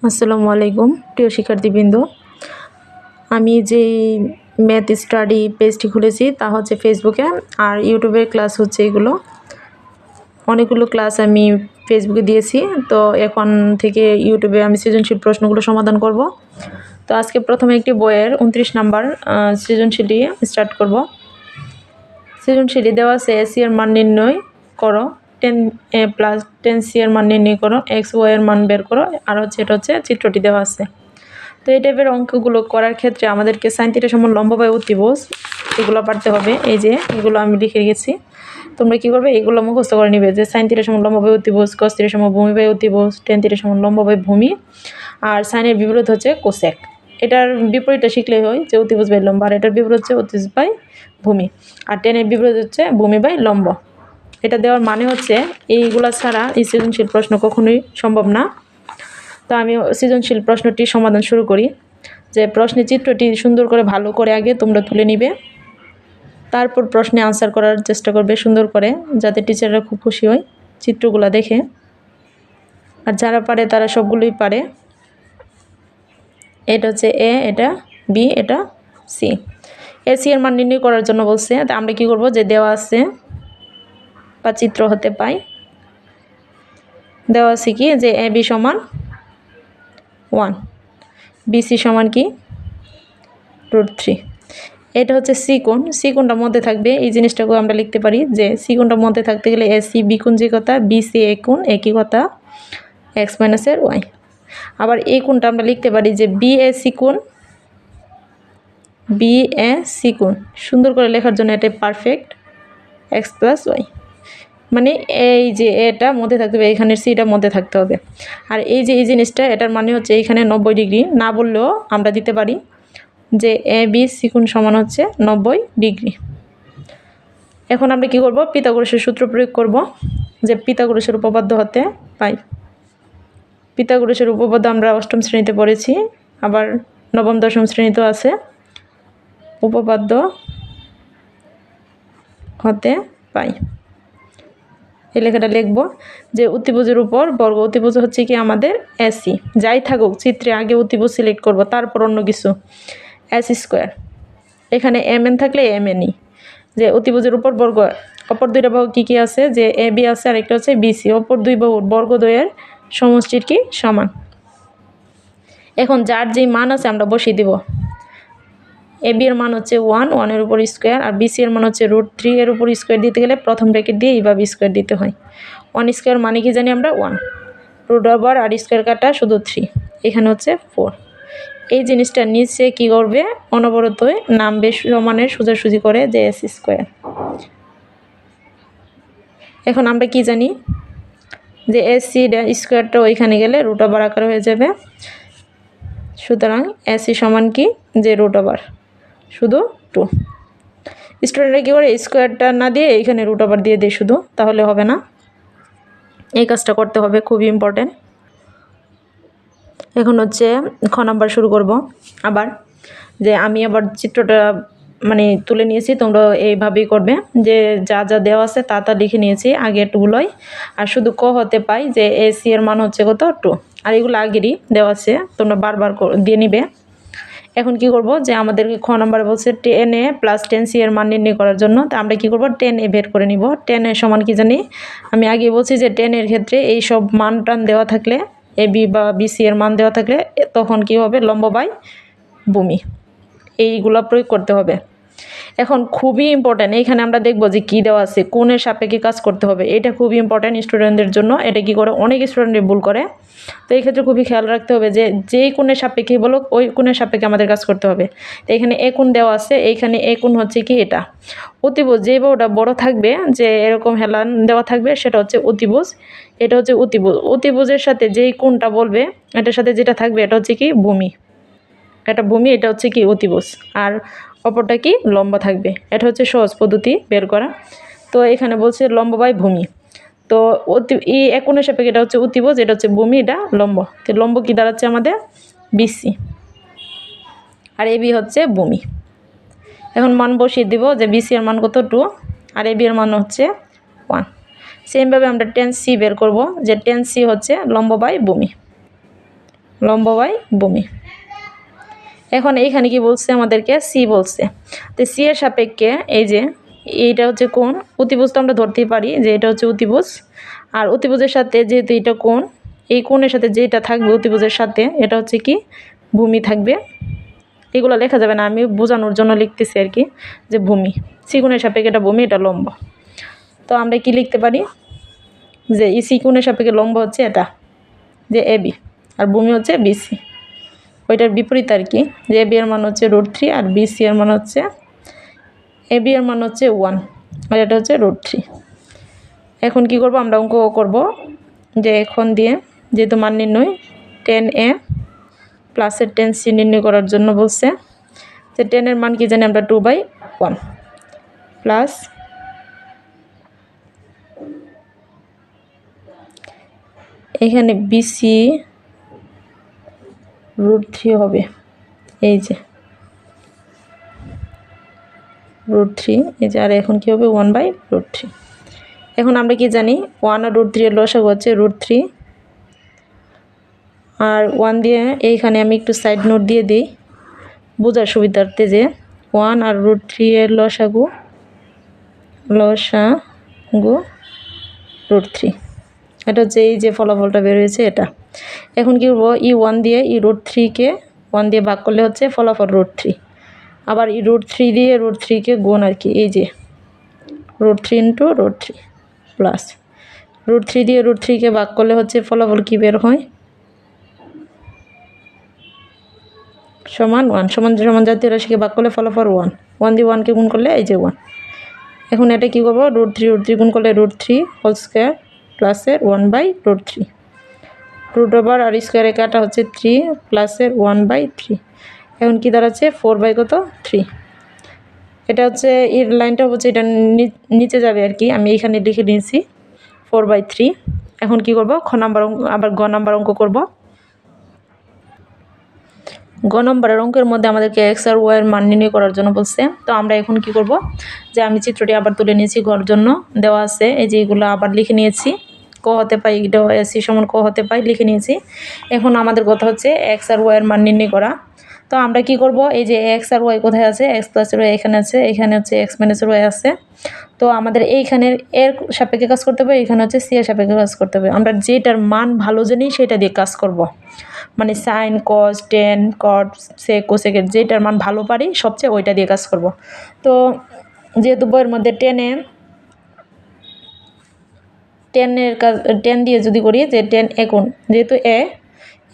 আসসালামু আলাইকুম প্রিয় শিক্ষার্থীবৃন্দ। আমি যে ম্যাথ স্টাডি পেজটি খুলেছি তা হচ্ছে ফেসবুকে, আর ইউটিউবের ক্লাস হচ্ছে এগুলো। অনেকগুলো ক্লাস আমি ফেসবুকে দিয়েছি, তো এখন থেকে ইউটিউবে আমি সৃজনশীল প্রশ্নগুলো সমাধান করব। তো আজকে প্রথমে একটি বইয়ের 29 নাম্বার সৃজনশীলটি স্টার্ট করব। সৃজনশীলটি দেওয়া আছে এসি এর মান নির্ণয় করো, 10a প্লাস 10c এর মান নির্ণয় করো, এক্স ওয়াই এর মান বের করো, আর এটা হচ্ছে চিত্রটি দেওয়া আছে। তো এই টাইপের অঙ্কগুলো করার ক্ষেত্রে আমাদেরকে সাইন থিটা সমান লম্ব বাই অতিভুজ এগুলো পারতে হবে। এই যে এগুলো আমি লিখে রেখেছি, তোমরা কী করবে এগুলো মুখস্থ করে নিবে যে সাইন থিটা সমান লম্ব বাই অতিভুজ, কস থিটা সমান ভূমি বাই অতিভুজ, টেন থিটা সমান লম্ব বাই ভূমি, আর সাইনের বিপরীত হচ্ছে কোসেক। এটার বিপরীতটা শিখলেই হয় যে অতিভুজ বাই লম্ব, আর এটার বিপরীত হচ্ছে অতিভুজ বাই ভূমি, আর টেনের বিপরীত হচ্ছে ভূমি বাই লম্ব। এটা দেওয়ার মানে হচ্ছে এইগুলা ছাড়া এই সৃজনশীল প্রশ্ন কখনোই সম্ভব না। তো আমি সৃজনশীল প্রশ্নটি সমাধান শুরু করি। যে প্রশ্নের চিত্রটি সুন্দর করে ভালো করে আগে তোমরা তুলে নিবে, তারপর প্রশ্নে আনসার করার চেষ্টা করবে সুন্দর করে, যাতে টিচাররা খুব খুশি হয় চিত্রগুলো দেখে। আর যারা পারে তারা সবগুলোই পারে। এটা হচ্ছে এ, এটা বি, এটা সি। এসি এর মান নির্ণয় করার জন্য বলছে, তা আমরা কি করব, যে দেওয়া আছে বা চিত্র হতে পাই দেওয়া আছে কি যে এ বি সমান 1, বিসি সমান কি √3। এটা হচ্ছে সি কোণ, সি কোণটা মধ্যে থাকবে। এই জিনিসটাকে আমরা লিখতে পারি যে সি কোণটা মধ্যে থাকতে গেলে এসি বি কোণ যে কথা, বিসি এ কোণ একই কথা, এক্স মাইনাসের ওয়াই। আবার এই কোণটা আমরা লিখতে পারি যে বি এ সি কোণ, বি এ সি কোণ। সুন্দর করে লেখার জন্য এটা পারফেক্ট, এক্স প্লাস ওয়াই। মানে এই যে এটা মধ্যে থাকতে হবে, এখানের সিটা মধ্যে থাকতে হবে। আর এই যে এই জিনিসটা, এটার মানে হচ্ছে এইখানে 90 ডিগ্রি, না বললেও আমরা দিতে পারি যে এ বি সি কোণ সমান হচ্ছে 90 ডিগ্রি। এখন আমরা কি করব, পিথাগোরাসের সূত্র প্রয়োগ করব, যে পিথাগোরাসের উপপাদ্য হতে পাই। পিথাগোরাসের উপপাদ্য আমরা অষ্টম শ্রেণীতে পড়েছি, আবার নবম দশম শ্রেণীতেও আছে। উপপাদ্য হতে পাই এই লেখাটা লিখব যে অতিভুজের উপর বর্গ, অতিভুজ হচ্ছে কি আমাদের এসি, যাই থাকুক চিত্রে আগে অতিভুজ সিলেক্ট করব, তারপর অন্য কিছু, এস স্কোয়ার। এখানে এম এন থাকলে এম এনই, যে অতিভুজের উপর বর্গ। অপর দুইটা বাহু কী কী আছে, যে এ বি আছে, আর একটা হচ্ছে বিসি। অপর দুই বাহুর বর্গদ্বয়ের সমষ্টির কি সমান। এখন যার যেই মান আছে আমরা বসিয়ে দিব। এ বি এর মান হচ্ছে 1, 1 এর উপর স্কোয়ার, আর বিসি এর মান হচ্ছে √3, এর উপর স্কোয়ার দিতে গেলে প্রথম ব্র্যাকেট দিয়ে এইভাবে স্কোয়ার দিতে হয়। 1 স্কোয়ার মানে কি জানি আমরা 1, √, আর স্কোয়ার কাটা শুধু 3, এখানে হচ্ছে 4। এই জিনিসটা নিচে কি করবে, অনবরত নামবে সমানের সোজাসুজি করে, যে এস স্কোয়ার। এখন আমরা কি জানি যে এসি স্কোয়ারটা ওইখানে গেলে √, আকার হয়ে যাবে। সুতরাং এসি সমান কি, যে √, শুধু 2। স্টুডেন্টরা কী করে, স্কোয়ারটা না দিয়ে এইখানে √, দিয়ে দেয় শুধু, তাহলে হবে না। এই কাজটা করতে হবে, খুবই ইম্পর্টেন্ট। এখন হচ্ছে খ নাম্বার শুরু করব। আবার যে আমি আবার চিত্রটা মানে তুলে নিয়েছি, তোমরা এইভাবেই করবে, যে যা যা দেওয়া আছে তা তা লিখে নিয়েছি আগে একটুগুলোই। আর শুধু ক হতে পাই যে এসি এর মান হচ্ছে কত 2, আর এগুলো আগেরই দেওয়া আছে, তোমরা বারবার দিয়ে নিবে। এখন কি করব, যে আমাদেরকে খ নাম্বার বলছে 10a প্লাস 10c এর মান নির্ণয় করার জন্য। তো আমরা কি করব, 10a বের করে নিব। 10 এর সমান কি জানি, আমি আগে বলছি যে 10 এর ক্ষেত্রে এই সব মান টান দেওয়া থাকলে, এ বি বা বিসি এর মান দেওয়া থাকলে তখন কি হবে, লম্ব বাই ভূমি, এইগুলো প্রয়োগ করতে হবে। এখন খুবই ইম্পর্ট্যান্ট, এইখানে আমরা দেখব যে কী দেওয়া আছে, কোণের সাপেক্ষে কাজ করতে হবে। এটা খুবই ইম্পর্ট্যান্ট স্টুডেন্টদের জন্য। এটা কি করে, অনেক স্টুডেন্টই ভুল করে। তো এই ক্ষেত্রে খুবই খেয়াল রাখতে হবে যে যেই কোণের সাপেক্ষে বলো ওই কোণের সাপেক্ষে আমাদের কাজ করতে হবে। তো এখানে এ কোণ দেওয়া আছে, এইখানে এ কোণ হচ্ছে কি এটা অতিভুজ। যে বাহুটা বড় থাকবে, যে এরকম হেলান দেওয়া থাকবে, সেটা হচ্ছে অতিভুজ। এটা হচ্ছে অতিভুজ। অতিভুজের সাথে যেই কোণটা বলবে এটার সাথে যেটা থাকবে এটা হচ্ছে কি ভূমি। এটা ভূমি, এটা হচ্ছে কি অতিভুজ, আর অপরটা কি লম্ব থাকবে। এটা হচ্ছে সহজ পদ্ধতি বের করা। তো এখানে বলছে লম্ব বাই ভূমি। তো এই কোণের সাপেক্ষে এটা হচ্ছে অতিভুজ, এটা হচ্ছে ভূমি, এটা লম্ব। তো লম্ব কি দাঁড়াচ্ছে আমাদের বিসি, আর এবি হচ্ছে ভূমি। এখন মান বসিয়ে দিব, যে বিসি এর মান কত 2, আর এবি এর মান হচ্ছে 1। সেমভাবে আমরা 10c বের করব, যে 10c হচ্ছে লম্ব বাই ভূমি। লম্ব বাই ভূমি। এখন এইখানে কি বলছে আমাদেরকে, সি বলছে। তো সি এর সাপেক্ষে এই যে এইটা হচ্ছে কোণ, অতিভুজ তো আমরা ধরতেই পারি যে এটা হচ্ছে অতিভুজ, আর অতিভুজের সাথে যেহেতু এটা কোণ, এই কোণের সাথে যেটা থাকবে অতিভুজের সাথে এটা হচ্ছে কি ভূমি থাকবে। এগুলো লেখা যাবে না, আমি বোঝানোর জন্য লিখতেছি আর কি, যে ভূমি, সি কোণের সাপেক্ষে এটা ভূমি, এটা লম্ব। তো আমরা কি লিখতে পারি যে এই সি কোণের সাপেক্ষে লম্ব হচ্ছে এটা, যে এ বি, আর ভূমি হচ্ছে বিসি। ওইটার বিপরীত আর কি, যে এ বি এর মান হচ্ছে √3 আর বিসি এর মান হচ্ছে, এ বি এর মান হচ্ছে 1 আর এটা হচ্ছে √3। এখন কি করব, আমরা অঙ্ক করব যে এখন দিয়ে যেহেতু মান নির্ণয় 10a প্লাসের 10c নির্ণয় করার জন্য বলছে, যে 10 এর মান কি জানি আমরা 2/1 প্লাস এখানে বিসি √3 হবে, এই যে √3, এই যে, আর এখন কি হবে 1/√3। এখন আমরা কি জানি 1 আর √3 এর লসাগু হচ্ছে √3, আর 1 দিয়ে এইখানে আমি একটু সাইড নোট দিয়ে দিই বোঝার সুবিধার্থে, যে 1 আর √3 এর লসাগু √3, এটা হচ্ছে এই যে ফলাফলটা বের হয়েছে এটা। এখন কি করবো, ই 1 দিয়ে ই √3-কে 1 দিয়ে ভাগ করলে হচ্ছে ফলাফল √3, আবার ই √3 দিয়ে √3-কে গুণ আর কি, এই যে √3 × √3 প্লাস √3 দিয়ে √3-কে ভাগ করলে হচ্ছে ফলাফল কি বের হয়, সমান 1, সমান সমান জাতীয় রাশিকে ভাগ করলে ফলাফল 1, 1 দিয়ে 1-কে গুণ করলে এই যে 1। এখন এটা কি করবো, √3 গুণ করলে √3 হোল স্কোয়ার প্লাসের 1/√3, রুট ওভার আর স্কোয়ারে কাটা হচ্ছে 3 প্লাসের 1/3। এখন কি দাঁড়াচ্ছে 4/3। এটা হচ্ছে এর লাইনটা হচ্ছে এটা নিচে যাবে আর কি, আমি এইখানে লিখে নিয়েছি 4/3। এখন কি করব, খ নাম্বার আবার গ নাম্বার অঙ্ক করব। গ নম্বরের অঙ্কের মধ্যে আমাদেরকে এক্স আর ওয়াই এর মান নির্ণয় করার জন্য বলছে। তো আমরা এখন কি করব, যে আমি চিত্রটি আবার তুলে নিয়েছি, ঘর জন্য দেওয়া আছে, এই যে এগুলো আবার লিখে নিয়েছি, ক হতে পাই সি সমান ক হতে পাই লিখে নিয়েছি। এখন আমাদের কথা হচ্ছে এক্স আর ওয়াই এর মান নির্ণয় করা। তো আমরা কি করব, এই যে এক্স আর ওয়াই কোথায় আছে, এক্স প্লাস ওয়াই এখানে আছে, এখানে হচ্ছে এক্স মাইনাস ওয়াই আছে। তো আমাদের এইখানের এর সাপেক্ষে কাজ করতে হবে, এখানে হচ্ছে সি এর সাপেক্ষে কাজ করতে হবে। আমরা যেটার মান ভালো জানি সেটা দিয়ে কাজ করব, মানে সাইন কস টেন কট সেক কোসেকের যেটার মান ভালো পারি সবচেয়ে ওইটা দিয়ে কাজ করব। তো যেহেতু বইয়ের মধ্যে টেনের কাজ 10 দিয়ে যদি করি, যে 10 একুন, যেহেতু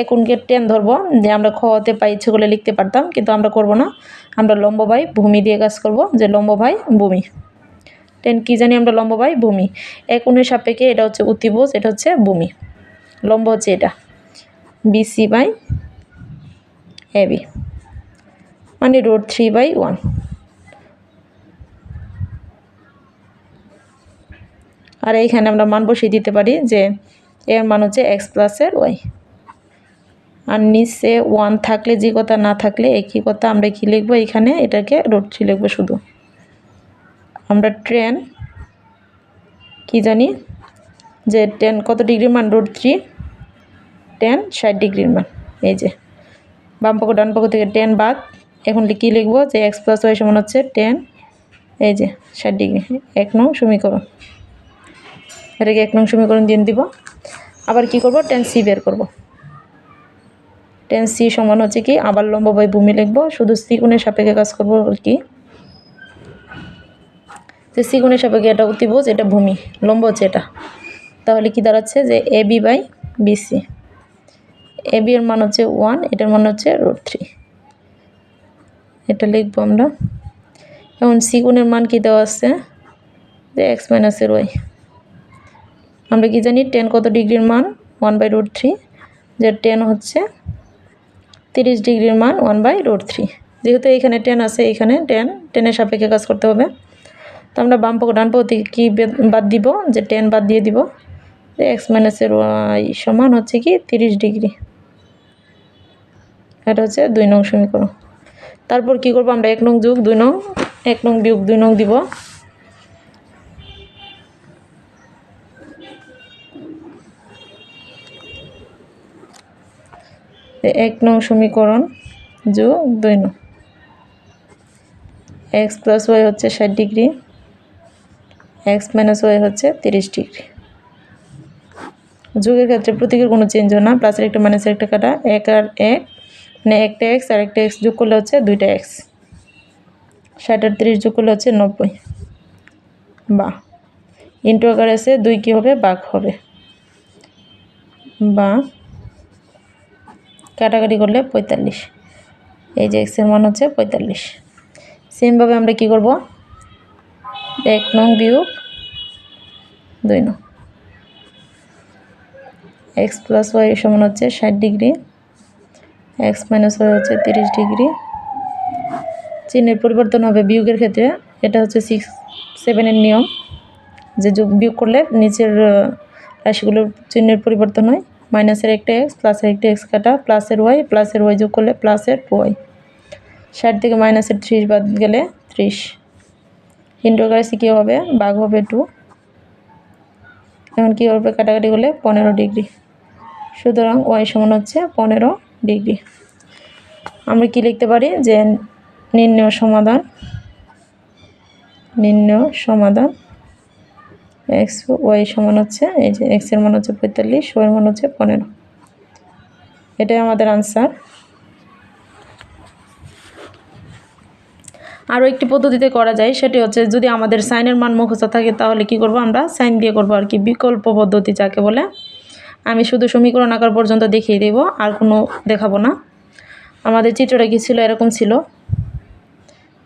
একুনকে 10 ধরবো, যে আমরা খ হতে পাই ইচ্ছে করলে লিখতে পারতাম, কিন্তু আমরা করব না, আমরা লম্ব বাই ভূমি দিয়ে কাজ করব, যে লম্ব বাই ভূমি। 10 কি জানি আমরা লম্ব বাই ভূমি, একুনের সাপেক্ষে এটা হচ্ছে অতিভুজ, এটা হচ্ছে ভূমি, লম্ব হচ্ছে এটা বিসি বাই এবি, মানে √3/1। আর এইখানে আমরা মান বসিয়ে দিতে পারি, যে এর মান হচ্ছে এক্স প্লাসের ওয়াই, আর নিচে 1 থাকলে যে কথা, না থাকলে একই কথা, আমরা কি লিখবো এখানে, এটাকে √3 লিখবো শুধু। আমরা ট্রেন কি জানি, যে 10 কত ডিগ্রির মান, √3, 10 60 ডিগ্রির মান, এই যে বাম পক্ষ ডান পক্ষ থেকে 10 বাদ। এখন কি লিখবো, যে এক্স প্লাস ওয়াই সমান হচ্ছে 10, এই যে 60 ডিগ্রি, 1 নং সমীকরণ, এটাকে 1 নং সমীকরণ দিয়ে দিব। আবার কি করব, tan c বের করব। tan c সমান হচ্ছে কি, আবার লম্ব বাই ভূমি লিখবো, শুধু c কোণের সাপেক্ষে কাজ করব আর কি, যে c কোণের সাপেক্ষে এটা অতিভুজ, এটা ভূমি, লম্ব হচ্ছে এটা। তাহলে কি দাঁড়াচ্ছে, যে এবি বাই বিসি, এবি এর মান হচ্ছে 1, এটার মান হচ্ছে √3, এটা লিখবো আমরা। এখন সি কোণের মান কি দেওয়া আছে, যে এক্স মাইনাসের ওয়াই। আমরা কি জানি 10 কত ডিগ্রির মান, 1/√3, যে 10 হচ্ছে 30 ডিগ্রির মান 1/√3। যেহেতু এইখানে 10 আছে, এইখানে 10-10-এর সাপেক্ষে কাজ করতে হবে। তো আমরা বাম পক্ষ ডান পক্ষ থেকে কী বাদ দিব, যে 10 বাদ দিয়ে দিব, যে এক্স মাইনাসের ওয়াই সমান হচ্ছে কি 30 ডিগ্রি, এটা হচ্ছে 2 নং সমীকরণ। তারপর কি করব, আমরা 1 নং যোগ 2 নং, 1 নং বিয়োগ 2 নং দিব। 1 নং সমীকরণ যোগ 2 নং x প্লাস ওয়াই হচ্ছে 60 ডিগ্রি, x মাইনাস ওয়াই হচ্ছে 30 ডিগ্রি। যোগের ক্ষেত্রে প্রতীকের কোনো চেঞ্জ হয় না, প্লাসের একটা মাইনাসের একটা কাটা, 1 আর 1 মানে একটা x আর একটা x যোগ করলে হচ্ছে 2টা x, 60 আর 30 যোগ করলে হচ্ছে 90, বা ইন্টু আকারে আছে 2 কি হবে ভাগ হবে, বা কাটাকাটি করলে 45, এই যে x এর মান হচ্ছে 45। সেমভাবে আমরা কি করব, 1 নং বিয়োগ 2 নং, x প্লাস ওয়াই সমান হচ্ছে 60 ডিগ্রি, x মাইনাস ওয়াই হচ্ছে 30 ডিগ্রি। চিহ্নের পরিবর্তন হবে বিয়োগের ক্ষেত্রে, এটা হচ্ছে 6-7 এর নিয়ম, যে যোগ বিয়োগ করলে নিচের রাশিগুলোর চিহ্নের পরিবর্তন হয়। মাইনাসের একটা x প্লাসের একটা x কাটা, প্লাসের y যোগ করলে প্লাসের y, 60 থেকে মাইনাসের 30 বাদ গেলে 30, ইন্টু আকারে কী হবে ভাগ হবে 2, এখন কী হবে কাটাকাটি করলে 15 ডিগ্রি। সুতরাং y সমান হচ্ছে 15 ডিগ্রি। আমরা কি লিখতে পারি, যে নির্ণয় সমাধান x y সমান হচ্ছে, এই যে x এর মান হচ্ছে 45, y এর মান হচ্ছে 15, এটাই আমাদের আনসার। আরও একটি পদ্ধতিতে করা যায়, সেটি হচ্ছে যদি আমাদের সাইনের মান মুখস্থ থাকে তাহলে কি করব, আমরা সাইন দিয়ে করব আর কি, বিকল্প পদ্ধতি যাকে বলে। আমি শুধু সমীকরণ আকার পর্যন্ত দেখিয়ে দেব, আর কোনো দেখাবো না। আমাদের চিত্রটা কি ছিল, এরকম ছিল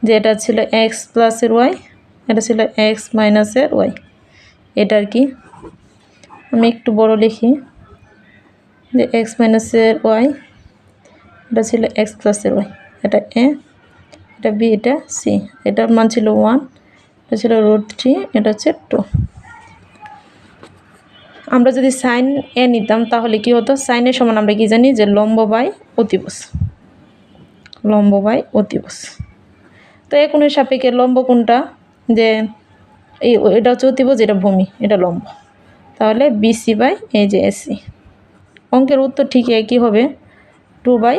যে এটা ছিল x প্লাসের ওয়াই, এটা ছিল x মাইনাসের ওয়াই, এটা আর কি। আমি একটু বড় লিখি, যে x মাইনাসের ওয়াই, এটা ছিল x প্লাসের ওয়াই, এটা a, এটা b, এটা c, এটার মান ছিল 1, এটা ছিল √3, এটা হচ্ছে 2। আমরা যদি সাইন এ নিতাম তাহলে কি হতো, সাইনের সমান আমরা কি জানি, যে লম্ব বাই অতিভুজ। তো এই কোণের সাপেক্ষে লম্ব কোনটা, যে এটা হচ্ছে অতিভুজ, এটা ভূমি, এটা লম্ব, তাহলে বিসি বাই এই যে এসি। অঙ্কের উত্তর ঠিক একই হবে, 2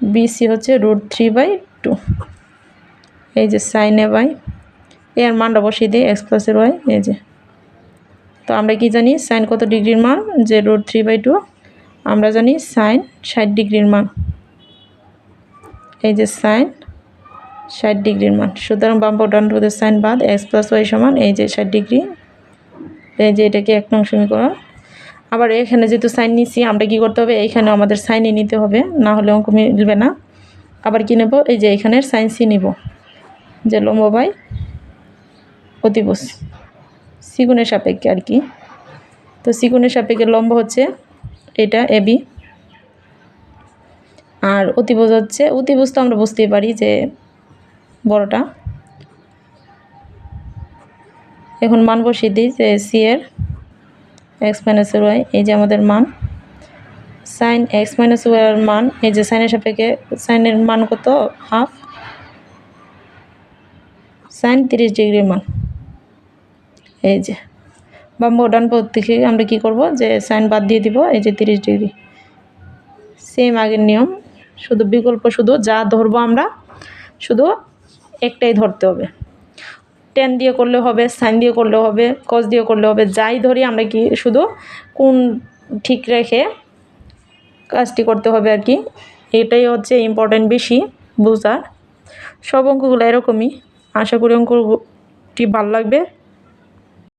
বিসি হচ্ছে √3/2, এই যে সাইন এ বাই এর মানটা বসিয়ে দিই, x প্লাসের ওয়াই, এই যে। তো আমরা কি জানি সাইন কত ডিগ্রির মান, যে √3/2, আমরা জানি সাইন 60 ডিগ্রির মান, এই যে সাইন 60 ডিগ্রির মান। সুতরাং বাম ডান পদের সাইন বাদ x প্লাস ওয়াই সমান এই যে 60 ডিগ্রি, এই যে এটাকে 1 নং সমীকরণ। আবার এখানে যেহেতু সাইন নিচ্ছি, আমরা কি করতে হবে, এইখানেও আমাদের সাইনই নিতে হবে, না হলে অঙ্ক মিলবে না। আবার কি নেব, এই যে এখানের সাইন সি নিব, যে লম্ব বাই অতিভুজ, সিগুণের সাপেক্ষে আর কি। তো সিগুণের সাপেক্ষে লম্ব হচ্ছে এটা এবি, আর অতিভুজ হচ্ছে, অতিভুজ তো আমরা বুঝতেই পারি যে বড়টা। এখন মান বসিয়ে দিই, যে সি এর x মাইনাসের ওয়াই, এই যে আমাদের মান সাইন x মাইনাস ওয়াইয়ের মান, এই যে সাইনের সাপেক্ষে সাইনের মান কত, হাফ, সাইন 30 ডিগ্রির মান, এই যে বাম ডান পদ থেকে আমরা কি করব, যে সাইন বাদ দিয়ে দিব, এই যে 30 ডিগ্রি, সেম আগের নিয়ম, শুধু বিকল্প, শুধু যা ধরবো আমরা শুধু একটাই ধরতে হবে, টেন দিয়ে করলে হবে, সাইন দিয়ে করলে হবে, কস দিয়ে করলে হবে, যাই ধরি আমরা কি শুধু কোন ঠিক রেখে কাজটি করতে হবে আর কি। এটাই হচ্ছে ইম্পর্টেন্ট বেশি বোঝার। সব অঙ্কগুলো এরকমই, আশা করি অঙ্কটি ভালো লাগবে।